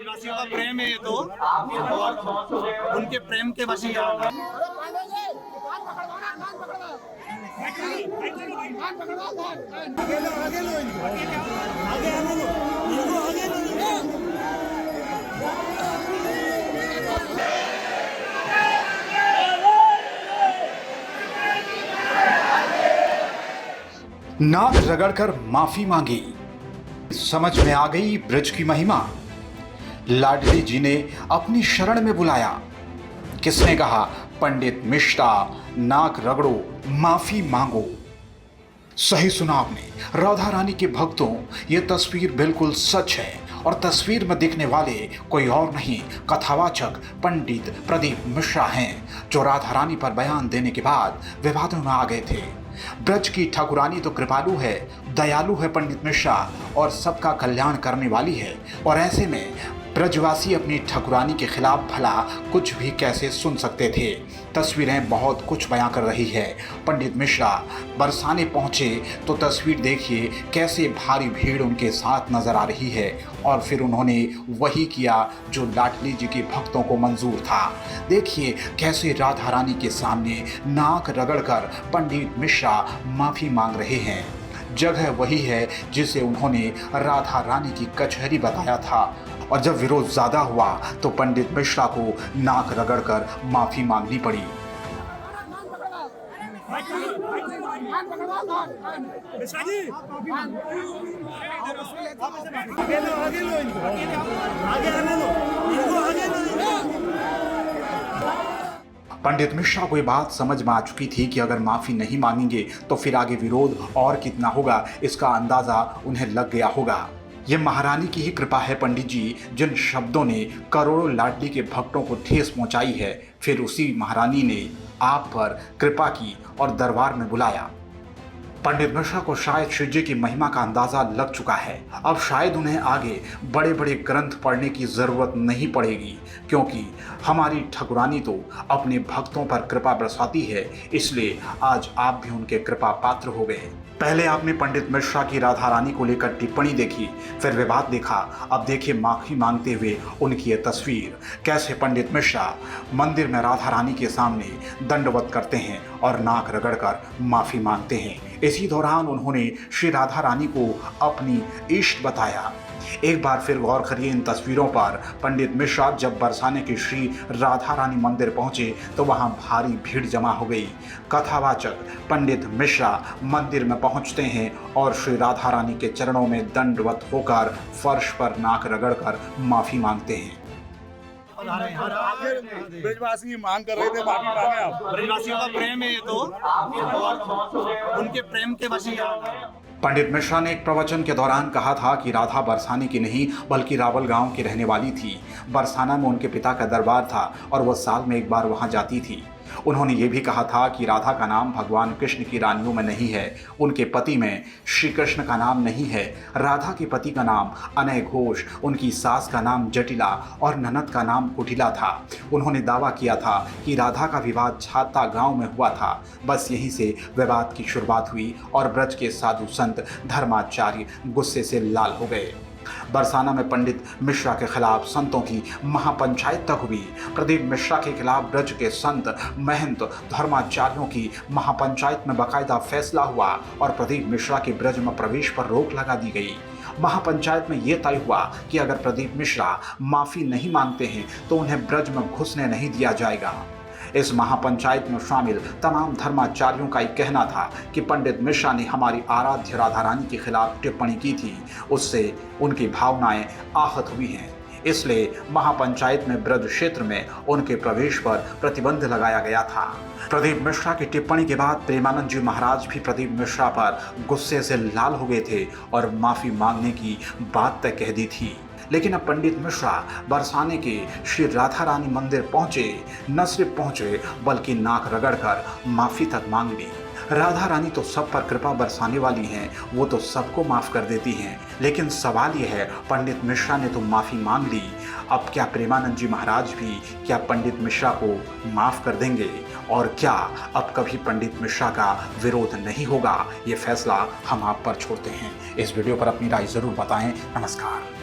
ब्रजवासियों का प्रेम है ये तो, और उनके प्रेम के वश ही यहाँ नाक रगड़कर माफी मांगी। समझ में आ गई ब्रज की महिमा। लाडली जी ने अपनी शरण में बुलाया। किसने कहा? पंडित मिश्रा, नाक रगड़ो, माफी मांगो। सही सुना आपने। राधा रानी के भक्तों, ये तस्वीर बिल्कुल सच है और तस्वीर में दिखने वाले कोई और नहीं, कथावाचक पंडित प्रदीप मिश्रा हैं, जो राधा रानी पर बयान देने के बाद विवादों में आ गए थे। ब्रज की ठाकुरानी तो कृपालु है, दयालु है पंडित मिश्रा, और सबका कल्याण करने वाली है। और ऐसे में ब्रजवासी अपनी ठाकुरानी के खिलाफ भला कुछ भी कैसे सुन सकते थे। तस्वीरें बहुत कुछ बयां कर रही है। पंडित मिश्रा बरसाने पहुंचे तो तस्वीर देखिए कैसे भारी भीड़ उनके साथ नजर आ रही है, और फिर उन्होंने वही किया जो लाडली जी के भक्तों को मंजूर था। देखिए कैसे राधा रानी के सामने नाक रगड़कर पंडित मिश्रा माफी मांग रहे हैं। जगह वही है जिसे उन्होंने राधा रानी की कचहरी बताया था, और जब विरोध ज्यादा हुआ तो पंडित मिश्रा को नाक रगड़कर माफी मांगनी पड़ी। पंडित मिश्रा को ये बात समझ में आ चुकी थी कि अगर माफी नहीं मांगेंगे तो फिर आगे विरोध और कितना होगा, इसका अंदाजा उन्हें लग गया होगा। ये महारानी की ही कृपा है पंडित जी, जिन शब्दों ने करोड़ों लाडली के भक्तों को ठेस पहुंचाई है, फिर उसी महारानी ने आप पर कृपा की और दरबार में बुलाया। पंडित मिश्रा को शायद शिव जी की महिमा का अंदाजा लग चुका है। अब शायद उन्हें आगे बड़े बड़े ग्रंथ पढ़ने की जरूरत नहीं पड़ेगी, क्योंकि हमारी ठाकुरानी तो अपने भक्तों पर कृपा बरसाती है, इसलिए आज आप भी उनके कृपा पात्र हो गए। पहले आपने पंडित मिश्रा की राधा रानी को लेकर टिप्पणी देखी, फिर विवाद देखा, अब देखिए माफी मांगते हुए उनकी ये तस्वीर। कैसे पंडित मिश्रा मंदिर में राधा रानी के सामने दंडवत करते हैं और नाक रगड़कर माफी मांगते हैं। इसी दौरान उन्होंने श्री राधा रानी को अपनी इष्ट बताया। एक बार फिर गौर करिए इन तस्वीरों पर। पंडित मिश्रा जब बरसाने के श्री राधा रानी मंदिर पहुंचे तो वहां भारी भीड़ जमा हो गई। कथावाचक पंडित मिश्रा मंदिर में पहुंचते हैं और श्री राधा रानी के चरणों में दंडवत होकर फर्श पर नाक रगड़कर माफी मांगते हैं। ब्रजवासी मांग कर रहे थे, माफी मांगे आप। ब्रजवासियों का प्रेम है ये तो, और उनके प्रेम के वश ही यहाँ पंडित मिश्रा ने एक प्रवचन के दौरान कहा था कि राधा बरसाने की नहीं बल्कि रावल गांव की रहने वाली थी। बरसाना में उनके पिता का दरबार था और वह साल में एक बार वहां जाती थी। उन्होंने ये भी कहा था कि राधा का नाम भगवान कृष्ण की रानियों में नहीं है, उनके पति में श्री कृष्ण का नाम नहीं है। राधा के पति का नाम अनय घोष, उनकी सास का नाम जटिला और ननद का नाम कुटिला था। उन्होंने दावा किया था कि राधा का विवाद छाता गांव में हुआ था। बस यहीं से विवाद की शुरुआत हुई और ब्रज के साधु संत धर्माचार्य गुस्से से लाल हो गए। बरसाना में पंडित मिश्रा के खिलाफ संतों की महापंचायत तक हुई। प्रदीप मिश्रा के खिलाफ ब्रज के संत महंत धर्माचार्यों की महापंचायत में बाकायदा फैसला हुआ और प्रदीप मिश्रा के ब्रज में प्रवेश पर रोक लगा दी गई। महापंचायत में यह तय हुआ कि अगर प्रदीप मिश्रा माफी नहीं मांगते हैं तो उन्हें ब्रज में घुसने नहीं दिया जाएगा। इस महापंचायत में शामिल तमाम धर्माचार्यों का एक कहना था कि पंडित मिश्रा ने हमारी आराध्य राधा रानी के खिलाफ टिप्पणी की थी, उससे उनकी भावनाएं आहत हुई हैं। इसलिए महापंचायत में ब्रज क्षेत्र में उनके प्रवेश पर प्रतिबंध लगाया गया था। प्रदीप मिश्रा की टिप्पणी के बाद प्रेमानंद जी महाराज भी प्रदीप मिश्रा पर गुस्से से लाल हो गए थे और माफी मांगने की बात तय कह दी थी। लेकिन अब पंडित मिश्रा बरसाने के श्री राधा रानी मंदिर पहुंचे, न सिर्फ पहुंचे बल्कि नाक रगड़कर माफी तक मांग ली। राधा रानी तो सब पर कृपा बरसाने वाली हैं, वो तो सबको माफ कर देती हैं। लेकिन सवाल यह है, पंडित मिश्रा ने तो माफी मांग ली, अब क्या प्रेमानंद जी महाराज भी क्या पंडित मिश्रा को माफ कर देंगे? और क्या अब कभी पंडित मिश्रा का विरोध नहीं होगा? ये फैसला हम आप पर छोड़ते हैं। इस वीडियो पर अपनी राय जरूर बताएं। नमस्कार।